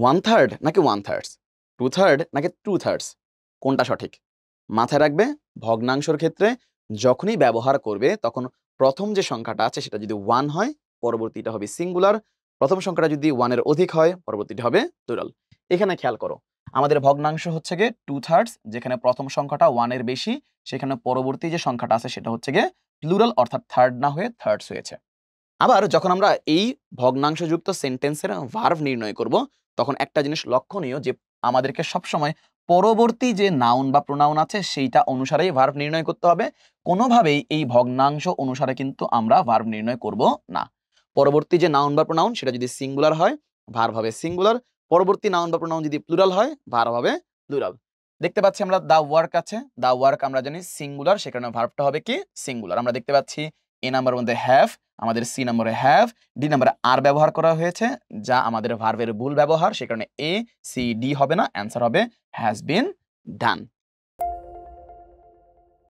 1/3 নাকি 1/3, 2/3 নাকি 2/3, কোনটা সঠিক? মাথায় রাখবে ভগ্নাংশের ক্ষেত্রে যখনই ব্যবহার করবে তখন প্রথম যে সংখ্যাটা আছে সেটা যদি 1 হয় পরবর্তীটা হবে সিঙ্গুলার, প্রথম সংখ্যাটা যদি 1 এর অধিক হয় পরবর্তীটা হবে প্লুরাল। এখানে খেয়াল করো আমাদের ভগ্নাংশ হচ্ছে গিয়ে 2/3, যেখানে প্রথম সংখ্যাটা 1 এর বেশি সেখানে পরবর্তী যে সংখ্যাটা আছে সেটা হচ্ছে গিয়ে প্লুরাল অর্থাৎ থার্ড না হয়ে থার্ডস হয়েছে। আবার যখন আমরা এই ভগ্নাংশযুক্ত সেন্টেন্সের ভার্ব নির্ণয় করব তখন একটা জিনিস লক্ষণীয় যে আমাদেরকে সবসময় পরবর্তী যে নাউন বা প্রোনাউন আছে সেইটা অনুসারেই ভার্ব নির্ণয় করতে হবে। কোনোভাবেই এই ভগ্নাংশ অনুসারে কিন্তু আমরা ভার্ব নির্ণয় করব না। পরবর্তী যে নাউন বা প্রোনাউন সেটা যদি সিঙ্গুলার হয় ভার্ব হবে সিঙ্গুলার, পরবর্তী নাউন বা প্রোনাউন যদি প্লুরাল হয় ভার্ব হবে প্লুরাল। দেখতে পাচ্ছি আমরা দা ওয়ার্ক আছে, দা ওয়ার্ক আমরা জানি সিঙ্গুলার, সেখানে ভার্বটা হবে কি সিঙ্গুলার। আমরা দেখতে পাচ্ছি এ নাম্বার মধ্যে হ্যাভ, আমাদের সি নম্বরে হ্যাভ, ডি নম্বরে আর ব্যবহার করা হয়েছে যা আমাদের ভার্বের ভুল ব্যবহার, সে কারণে এ সি ডি হবে না, অ্যান্সার হবে হ্যাজ বিন ডান।